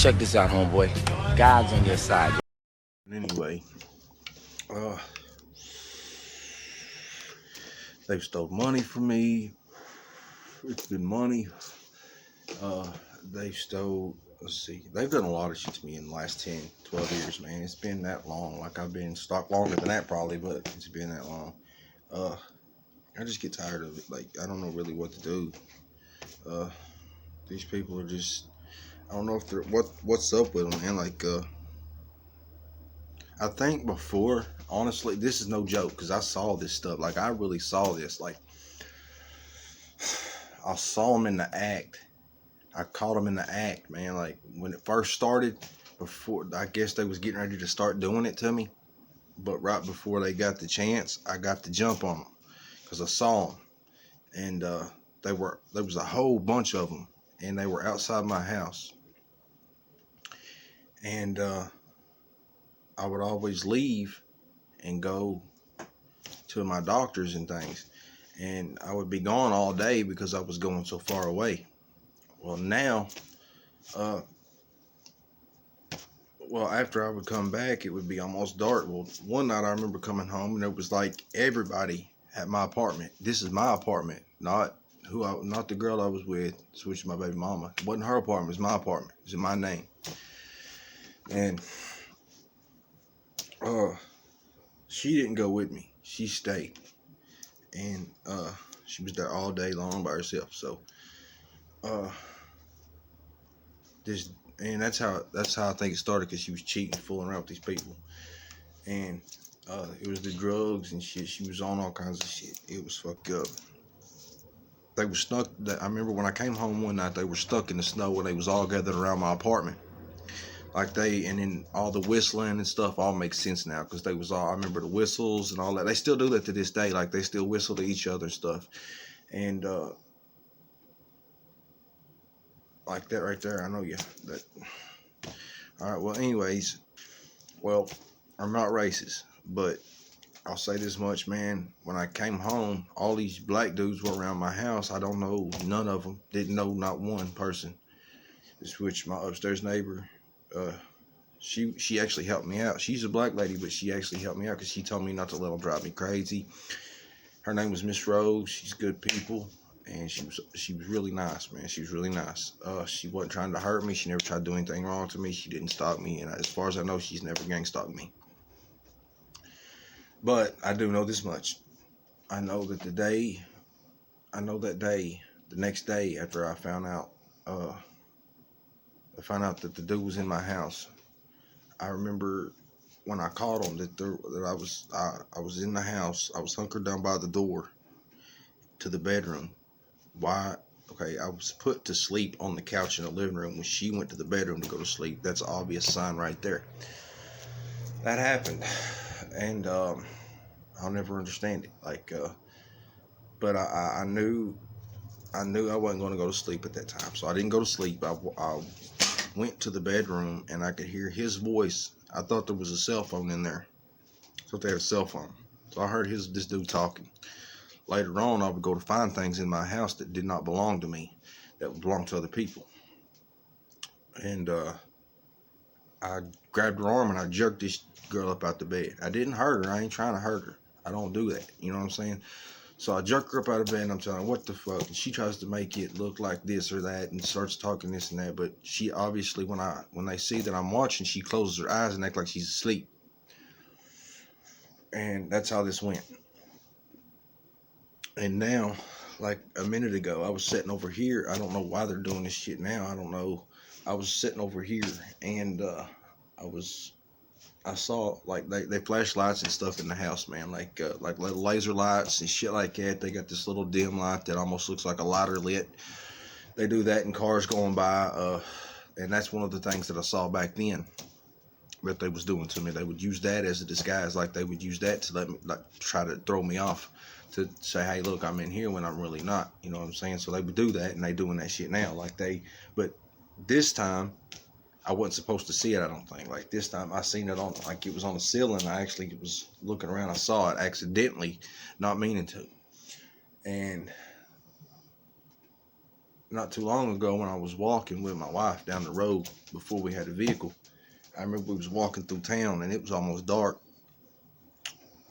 Check this out, homeboy. God's on your side. Anyway, uh, they've stole money from me. It's been money. Uh, they've stole, let's see, they've done a lot of shit to me in the last 10, 12 years, man. It's been that long. Like, I've been stuck longer than that probably, but it's been that long. Uh, I just get tired of it. Like, I don't know really what to do. These people are just, I don't know if they're, what's up with them, man. Like, I think before, honestly, this is no joke, because I saw this stuff. Like, I really saw this. Like, I saw them in the act. I caught them in the act, man. Like, when it first started, before, I guess they was getting ready to start doing it to me. But right before they got the chance, I got the jump on them, because I saw them. And there was a whole bunch of them, and they were outside my house. And I would always leave and go to my doctors and things. And I would be gone all day because I was going so far away. Well, now, after I would come back, it would be almost dark. Well, one night I remember coming home, and it was like everybody at my apartment. This is my apartment, not the girl I was with, which is my baby mama. It wasn't her apartment, it was my apartment. It was in my name. And she didn't go with me. She stayed. And she was there all day long by herself. So that's how I think it started, because she was cheating, fooling around with these people. And it was the drugs and shit. She was on all kinds of shit. It was fucked up. They were stuck. I remember when I came home one night, they were stuck in the snow, and they was all gathered around my apartment. And then all the whistling and stuff all makes sense now, because they was all, I remember the whistles and all that. They still do that to this day. Like, they still whistle to each other and stuff. And like that right there, I know you. That. All right. Well, anyways, I'm not racist, but I'll say this much, man. When I came home, all these black dudes were around my house. I don't know none of them. Didn't know not one person. Which my upstairs neighbor, she actually helped me out. She's a black lady, but she actually helped me out, because she told me not to let them drive me crazy. Her name was Miss Rose. She's good people, and she was really nice, man. She was really nice. She wasn't trying to hurt me. She never tried to do anything wrong to me. She didn't stalk me, and as far as I know, she's never gang stalked me. But I do know this much. I know that the next day after I found out that the dude was in my house. I remember when I caught him that I was in the house. I was hunkered down by the door to the bedroom. Why? Okay, I was put to sleep on the couch in the living room when she went to the bedroom to go to sleep. That's an obvious sign right there. That happened, and I'll never understand it. Like, but I knew I wasn't going to go to sleep at that time, so I didn't go to sleep. I went to the bedroom, and I could hear his voice. I thought there was a cell phone in there. I thought they had a cell phone. So I heard this dude talking. Later on, I would go to find things in my house that did not belong to me, that belonged to other people. And I grabbed her arm and I jerked this girl up out the bed. I didn't hurt her. I ain't trying to hurt her. I don't do that. You know what I'm saying? So I jerk her up out of bed, and I'm telling her, what the fuck? And she tries to make it look like this or that and starts talking this and that. But she obviously, when they see that I'm watching, she closes her eyes and acts like she's asleep. And that's how this went. And now, like a minute ago, I was sitting over here. I don't know why they're doing this shit now. I don't know. I was sitting over here, and I saw, like, they flash lights and stuff in the house, man, like little laser lights and shit like that. They got this little dim light that almost looks like a lighter lit. They do that in cars going by, and that's one of the things that I saw back then that they was doing to me. They would use that as a disguise. Like, they would use that to let me, like, try to throw me off, to say, hey, look, I'm in here when I'm really not. You know what I'm saying? So they would do that, and they doing that shit now. But this time, I wasn't supposed to see it, I don't think. Like, this time, I seen it on, like, it was on the ceiling. I actually was looking around. I saw it accidentally, not meaning to. And not too long ago when I was walking with my wife down the road before we had a vehicle. I remember we was walking through town and it was almost dark,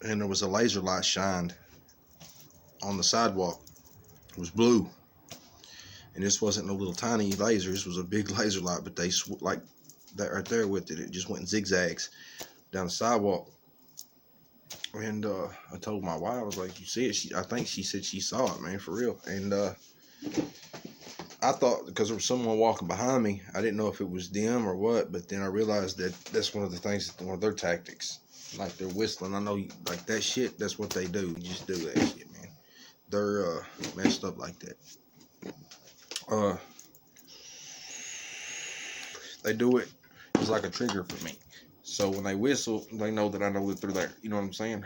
and there was a laser light shined on the sidewalk. It was blue, and this wasn't no little tiny laser. This was a big laser light, but they like that right there with it. It just went in zigzags down the sidewalk. And I told my wife, I was like, "You see it?" I think she said she saw it, man, for real. And I thought because there was someone walking behind me, I didn't know if it was them or what. But then I realized that that's one of the things, one of their tactics. Like they're whistling. I know, like that shit. That's what they do. You just do that shit, man. They're messed up like that. They do it. It's like a trigger for me. So when they whistle, they know that I know that they're there. You know what I'm saying?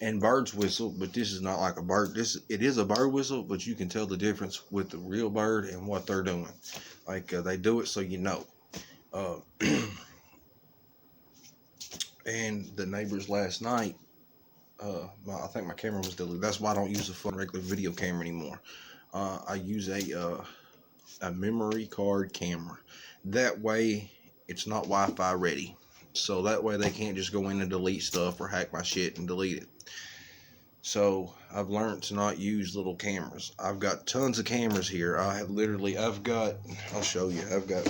And birds whistle, but this is not like a bird. It is a bird whistle, but you can tell the difference with the real bird and what they're doing. Like they do it so you know. And the neighbors last night, I think my camera was deleted. That's why I don't use a full regular video camera anymore. I use a memory card camera. That way, it's not Wi-Fi ready. So that way they can't just go in and delete stuff or hack my shit and delete it. So I've learned to not use little cameras. I've got tons of cameras here. I'll show you. I've got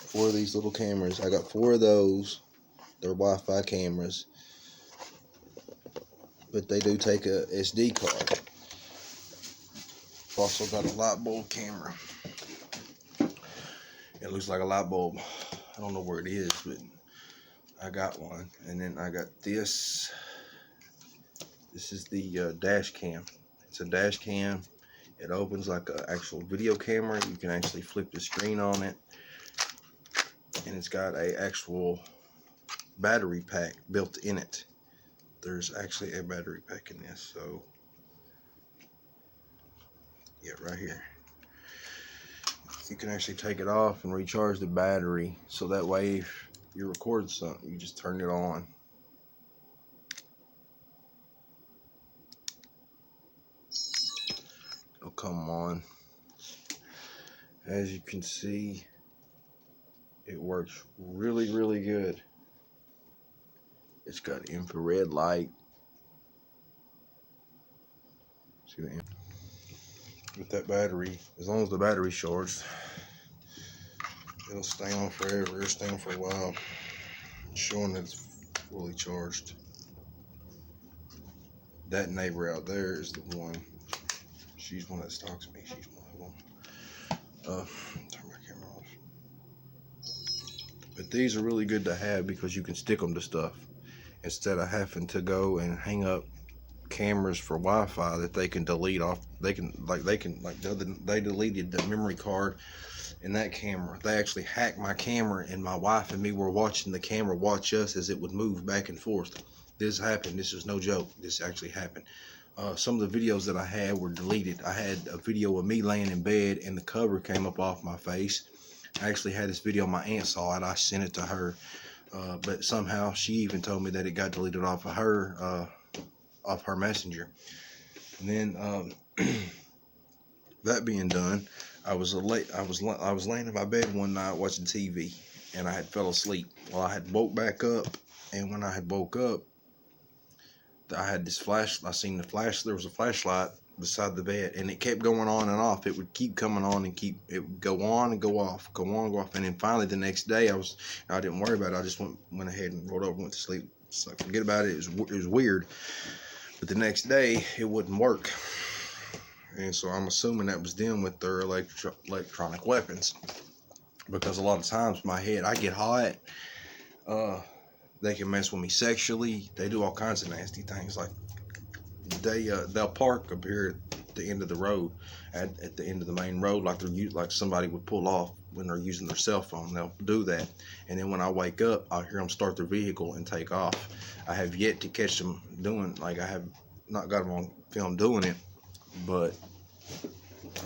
4 of these little cameras. I got 4 of those. They're Wi-Fi cameras, but they do take a SD card. Also got a light bulb camera. It looks like a light bulb. I don't know where it is, but I got one. And then I got this. This is the dash cam. It's a dash cam. It opens like an actual video camera. You can actually flip the screen on it. And it's got a actual battery pack built in it. There's actually a battery pack in this. So, yeah, right here. You can actually take it off and recharge the battery. So that way, if you're recording something, you just turn it on. It'll come on. As you can see, it works really, really good. It's got infrared light. See the with that battery, as long as the battery's charged, it'll stay on forever. It'll stay on for a while, showing that it's fully charged. That neighbor out there is the one. She's one that stalks me. She's one of them. Turn my camera off. But these are really good to have because you can stick them to stuff instead of having to go and hang up cameras for Wi-Fi that they can delete off. They deleted the memory card in that camera. They actually hacked my camera, and my wife and me were watching the camera watch us as it would move back and forth. This happened. This is no joke. This actually happened. Some of the videos that I had were deleted. I had a video of me laying in bed and the cover came up off my face. I actually had this video. My aunt saw it. I sent it to her, but somehow she even told me that it got deleted off of her messenger. And then that being done, I was laying in my bed one night watching TV, and I had fell asleep. Well, I had woke back up, and when I had woke up, I had this flash. I seen the flash. There was a flashlight beside the bed, and it kept going on and off. It would keep coming on and it would go on and go off, go on and go off. And then finally the next day, I didn't worry about it. I just went ahead and rolled over, went to sleep. It's like, forget about it. It was weird. But the next day, it wouldn't work. And so I'm assuming that was them with their electronic weapons. Because a lot of times I get hot. They can mess with me sexually. They do all kinds of nasty things. Like they'll park up here at the end of the road, at the end of the main road, like somebody would pull off when they're using their cell phone. They'll do that, and then when I wake up, I'll hear them start their vehicle and take off. I have yet to catch them doing, like, I have not got them on film doing it, but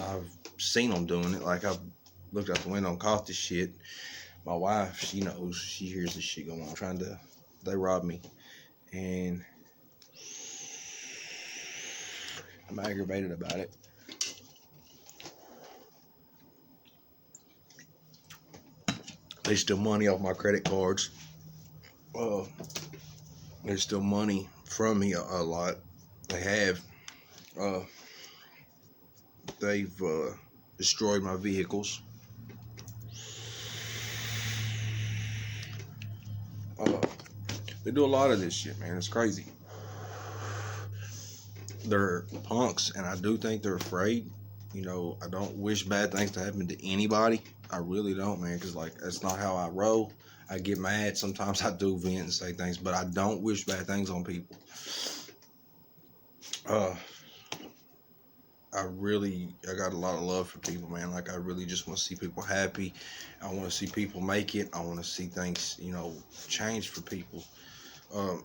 I've seen them doing it. Like, I've looked out the window and caught this shit. My wife, she knows, she hears this shit going on. They robbed me, and I'm aggravated about it. They steal money off my credit cards. They steal money from me a lot. They have. Uh, they've destroyed my vehicles. They do a lot of this shit, man. It's crazy. They're punks, and I do think they're afraid. You know, I don't wish bad things to happen to anybody. I really don't, man, because, like, that's not how I roll. I get mad. Sometimes I do vent and say things, but I don't wish bad things on people. I got a lot of love for people, man. Like, I really just want to see people happy. I want to see people make it. I want to see things, you know, change for people. I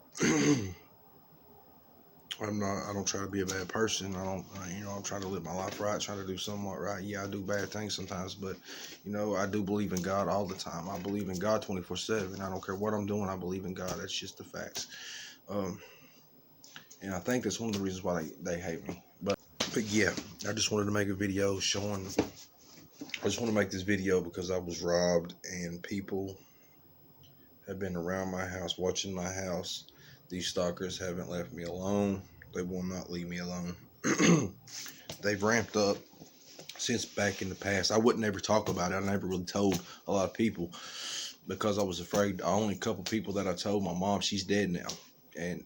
don't try to be a bad person. I'm trying to live my life right, trying to do somewhat right. Yeah, I do bad things sometimes, but, you know, I do believe in God all the time. I believe in God 24/7. I don't care what I'm doing. I believe in God. That's just the facts. And I think that's one of the reasons why they hate me. But yeah, I just wanted to make a video showing. I just want to make this video because I was robbed, and people have been around my house, watching my house. These stalkers haven't left me alone. They will not leave me alone. They've ramped up since back in the past. I wouldn't ever talk about it. I never really told a lot of people because I was afraid. The only couple people that I told, my mom, she's dead now. And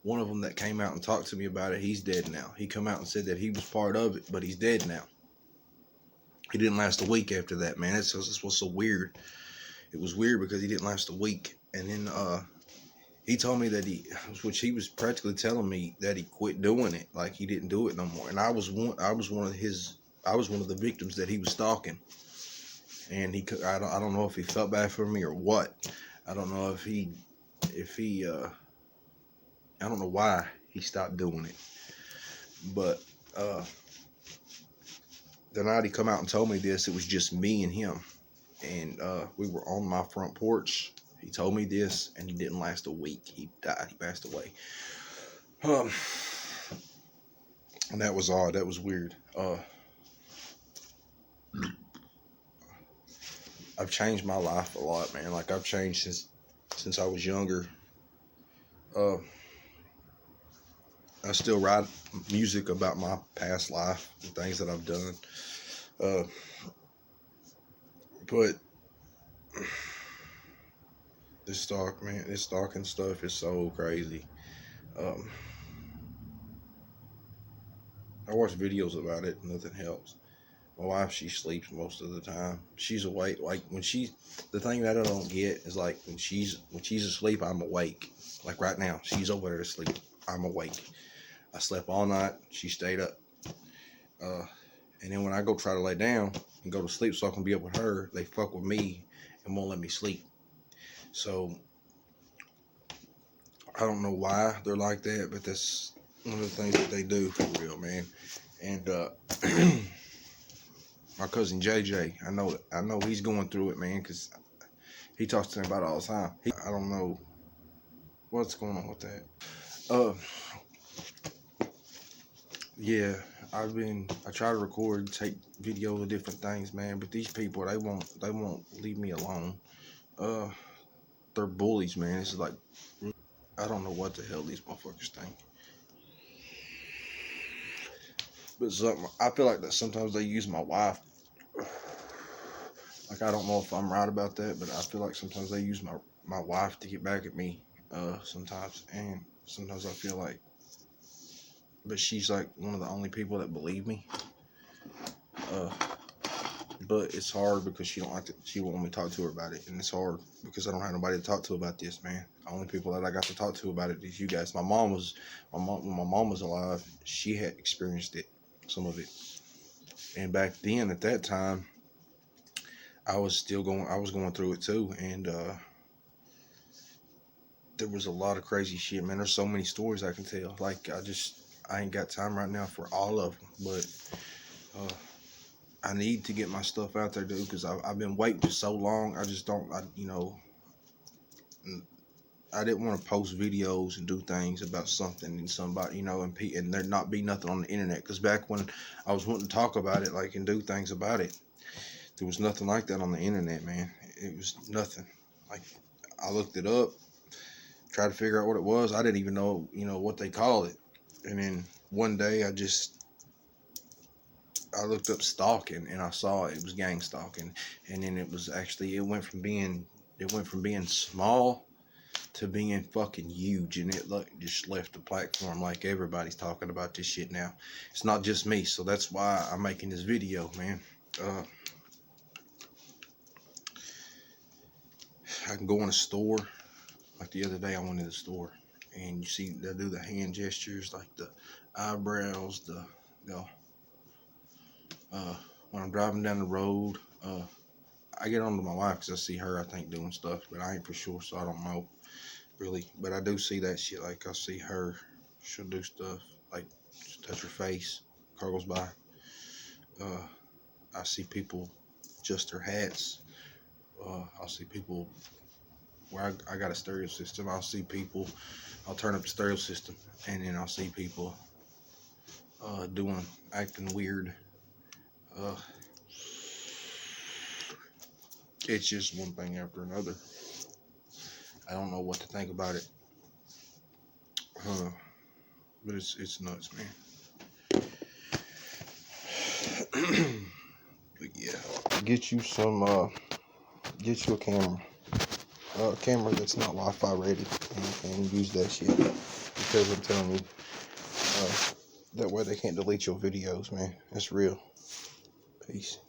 one of them that came out and talked to me about it, he's dead now. He come out and said that he was part of it, but he's dead now. He didn't last a week after that, man. That's what's so weird. It was weird because he didn't last a week. And then he told me that which he was practically telling me that he quit doing it, like he didn't do it no more. And I was one of the victims that he was stalking. And I don't know if he felt bad for me or what. I don't know I don't know why he stopped doing it. But the night he come out and told me this, it was just me and him. And we were on my front porch. He told me this, and he didn't last a week. He died. He passed away. And that was odd. That was weird. I've changed my life a lot, man. Like, I've changed since I was younger. I still write music about my past life and things that I've done. But this stalking stuff is so crazy. I watch videos about it. Nothing helps. My wife, she sleeps most of the time. She's awake. Like, the thing that I don't get is, like, when she's asleep, I'm awake. Like right now, she's over there asleep. I'm awake. I slept all night. She stayed up. And then when I go try to lay down and go to sleep so I can be up with her, they fuck with me and won't let me sleep. So I don't know why they're like that, but that's one of the things that they do for real, man. And my cousin JJ, I know he's going through it, man, because he talks to me about it all the time. I don't know what's going on with that. Yeah, I try to record, take video of different things, man, but these people, they won't leave me alone. They're bullies, man. It's like, I don't know what the hell these motherfuckers think. But I feel like that sometimes they use my wife. Like, I don't know if I'm right about that, but I feel like sometimes they use my wife to get back at me. Sometimes, and sometimes I feel like, but she's like one of the only people that believe me. But it's hard because she won't want me to talk to her about it, and it's hard because I don't have nobody to talk to about this, man. The only people that I got to talk to about it is you guys. When my mom was alive, she had experienced it, some of it, and back then at that time, I was going through it too, and there was a lot of crazy shit, man. There's so many stories I can tell. Like, I ain't got time right now for all of them, but I need to get my stuff out there, dude, because I've been waiting for so long. I just don't, I didn't want to post videos and do things about something and somebody, you know, and there not be nothing on the internet. Because back when I was wanting to talk about it, like, and do things about it, there was nothing like that on the internet, man. It was nothing. Like, I looked it up, tried to figure out what it was. I didn't even know, you know, what they call it. And then one day I looked up stalking, and I saw it was gang stalking. And then it was actually, it went from being small to being fucking huge, and it just left the platform. Like, everybody's talking about this shit now. It's not just me, so that's why I'm making this video, man. I can go in a store. Like the other day, I went in the store, and you see they do the hand gestures, like the eyebrows, you know, when I'm driving down the road, I get on to my wife because I see her, I think, doing stuff, but I ain't for sure, so I don't know really. But I do see that shit. Like, I see her, she'll do stuff like just touch her face, car goes by. I see people adjust their hats. I'll see people where I got a stereo system. I'll turn up the stereo system, and then I'll see people acting weird. It's just one thing after another. I don't know what to think about it. But it's nuts, man. But yeah, get you a camera that's not Wi-Fi ready, and use that shit, because I'm telling you, that way they can't delete your videos, man. That's real. Peace.